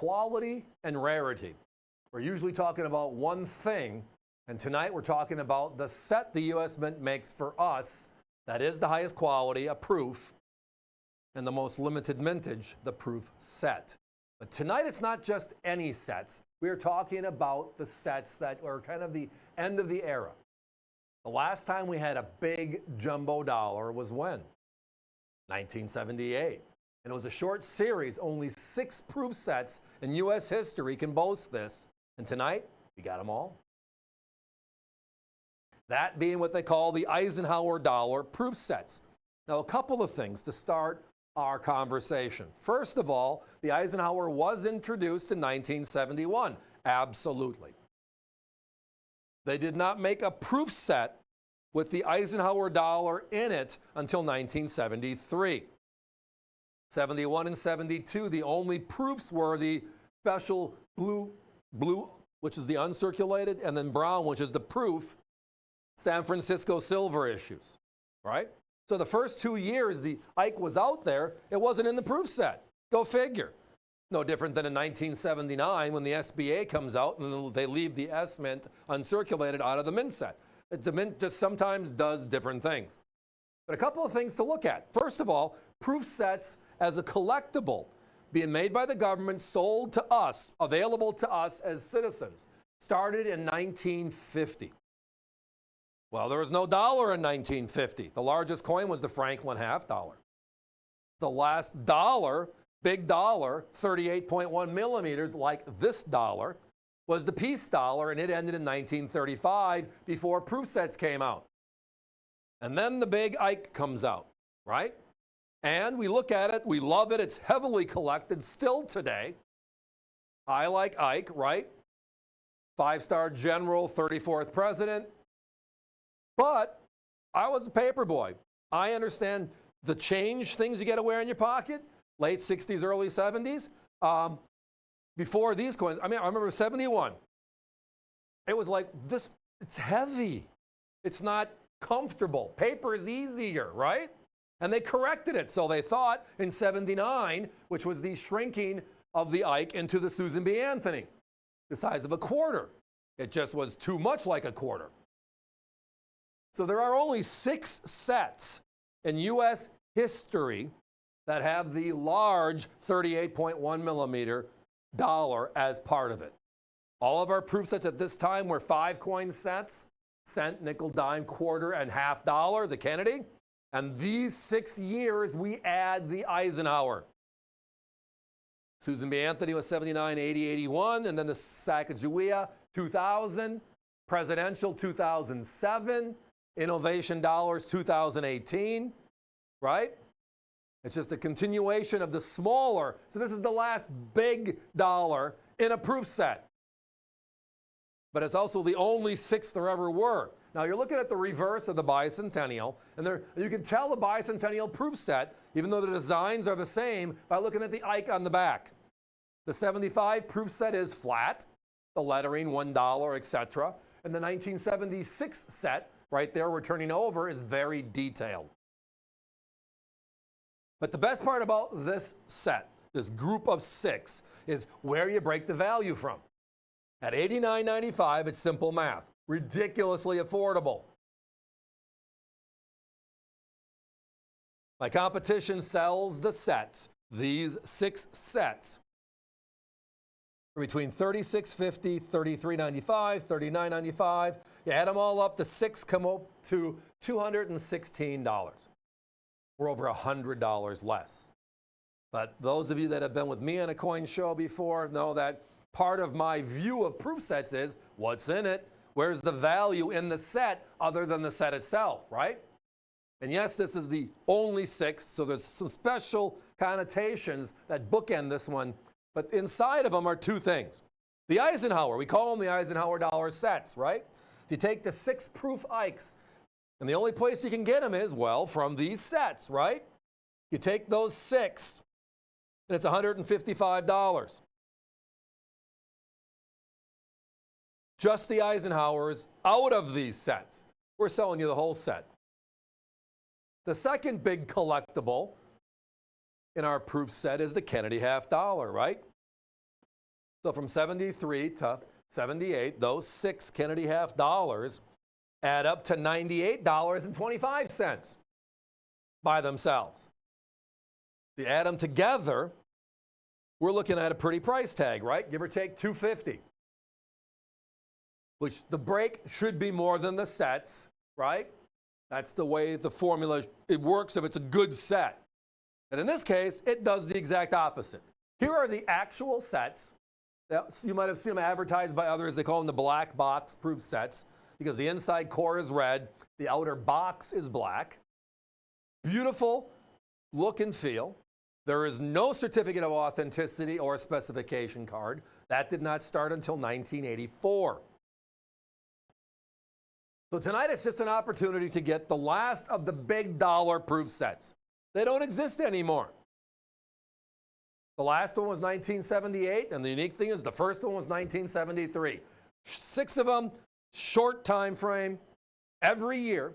quality and rarity. We're usually talking about one thing, and tonight we're talking about the set the U.S. Mint makes for us. That is the highest quality, a proof, and the most limited mintage, the proof set. But tonight it's not just any sets. We're talking about the sets that were kind of the end of the era. The last time we had a big jumbo dollar was when? 1978. And it was a short series. Only 6 proof sets in U.S. history can boast this. And tonight, we got them all. That being what they call the Eisenhower dollar proof sets. Now, a couple of things to start our conversation. First of all, the Eisenhower was introduced in 1971. Absolutely. They did not make a proof set with the Eisenhower dollar in it until 1973. 71 and 72, the only proofs were the special blue, which is the uncirculated, and then brown, which is the proof San Francisco silver issues, right? So the first 2 years the Ike was out there, it wasn't in the proof set. Go figure. No different than in 1979 when the SBA comes out and they leave the S Mint uncirculated out of the mint set. The mint just sometimes does different things. But a couple of things to look at. First of all, proof sets as a collectible being made by the government, sold to us, available to us as citizens, started in 1950. Well, there was no dollar in 1950. The largest coin was the Franklin half dollar. The last dollar, big dollar, 38.1 millimeters, like this dollar, was the peace dollar, and it ended in 1935 before proof sets came out. And then the big Ike comes out, right? And we look at it, we love it, it's heavily collected still today. I like Ike, right? 5-star general, 34th president. But I was a paper boy. I understand the change, things you get to wear in your pocket, late 60s, early 70s. Before these coins, I remember 71. It was like this, it's heavy. It's not comfortable. Paper is easier, right? And they corrected it. So they thought in 79, which was the shrinking of the Ike into the Susan B. Anthony, the size of a quarter. It just was too much like a quarter. So there are only 6 sets in U.S. history that have the large 38.1 millimeter dollar as part of it. All of our proof sets at this time were 5 coin sets, cent, nickel, dime, quarter, and half dollar, the Kennedy. And these 6 years, we add the Eisenhower. Susan B. Anthony was 79, 80, 81, and then the Sacagawea, 2000, presidential, 2007, innovation dollars, 2018, right? It's just a continuation of the smaller. So this is the last big dollar in a proof set. But it's also the only 6 there ever were. Now you're looking at the reverse of the bicentennial, and you can tell the bicentennial proof set, even though the designs are the same, by looking at the Ike on the back. The 75 proof set is flat, the lettering, $1, etc. And the 1976 set, right there we're turning over, is very detailed. But the best part about this set, this group of 6, is where you break the value from. At $89.95, it's simple math. Ridiculously affordable. My competition sells the sets, these 6 sets, for between $36.50, $33.95, $39.95. You add them all up, the 6 come up to $216. We're over $100 less. But those of you that have been with me on a coin show before know that part of my view of proof sets is what's in it. Where's the value in the set other than the set itself, right? And yes, this is the only 6, so there's some special connotations that bookend this one. But inside of them are 2 things. The Eisenhower, we call them the Eisenhower dollar sets, right? If you take the 6 proof Ikes, and the only place you can get them is, well, from these sets, right? You take those 6, and it's $155. Just the Eisenhowers out of these sets. We're selling you the whole set. The second big collectible in our proof set is the Kennedy half dollar, right? So from 73 to 78, those 6 Kennedy half dollars add up to $98.25 by themselves. If you add them together, we're looking at a pretty price tag, right? Give or take $250, which the break should be more than the sets, right? That's the way the formula, it works if it's a good set. And in this case, it does the exact opposite. Here are the actual sets. You might have seen them advertised by others. They call them the black box proof sets because the inside core is red, the outer box is black. Beautiful look and feel. There is no certificate of authenticity or specification card. That did not start until 1984. So tonight it's just an opportunity to get the last of the big dollar proof sets. They don't exist anymore. The last one was 1978, and the unique thing is the first one was 1973. 6 of them, short time frame, every year,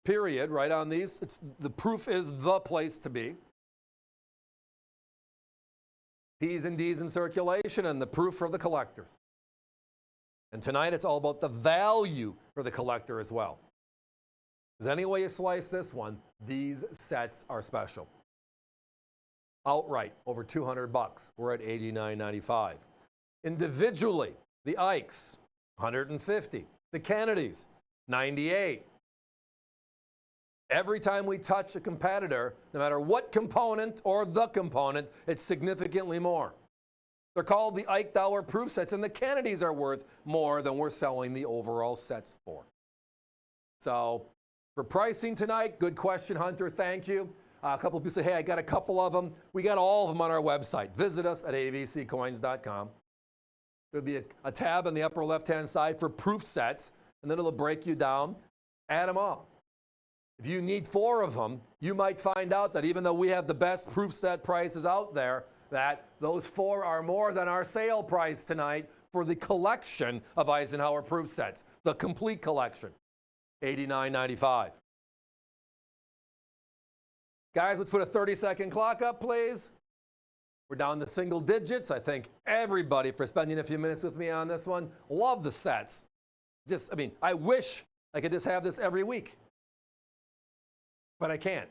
period, right on these. The proof is the place to be. P's and D's in circulation, and the proof for the collectors. And tonight it's all about the value for the collector as well. Because any way you slice this one, these sets are special. Outright, over $200. We're at $89.95. Individually, the Ikes, $150. The Kennedys, $98. Every time we touch a competitor, no matter what component or the component, it's significantly more. They're called the Ike dollar proof sets, and the Kennedys are worth more than we're selling the overall sets for. So, for pricing tonight, good question, Hunter. Thank you. A couple of people say, hey, I got a couple of them. We got all of them on our website. Visit us at avccoins.com. There'll be a tab on the upper left-hand side for proof sets, and then it'll break you down. Add them all. If you need 4 of them, you might find out that even though we have the best proof set prices out there, that those 4 are more than our sale price tonight for the collection of Eisenhower proof sets, the complete collection, $89.95. Guys, let's put a 30-second clock up, please. We're down to single digits. I thank everybody for spending a few minutes with me on this one. Love the sets. I wish I could just have this every week. But I can't.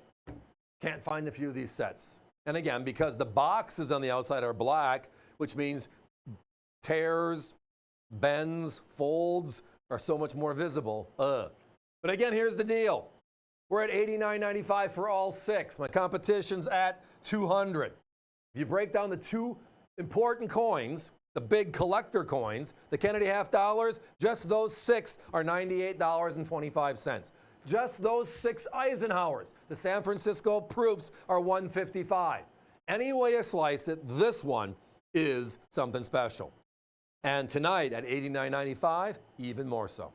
Can't find a few of these sets. And again, because the boxes on the outside are black, which means tears, bends, folds are so much more visible. But again, here's the deal. We're at $89.95 for all 6. My competition's at $200. If you break down the 2 important coins, the big collector coins, the Kennedy half dollars, just those 6 are $98.25. Just those 6 Eisenhowers, the San Francisco proofs, are $155. Any way you slice it, this one is something special. And tonight at $89.95, even more so.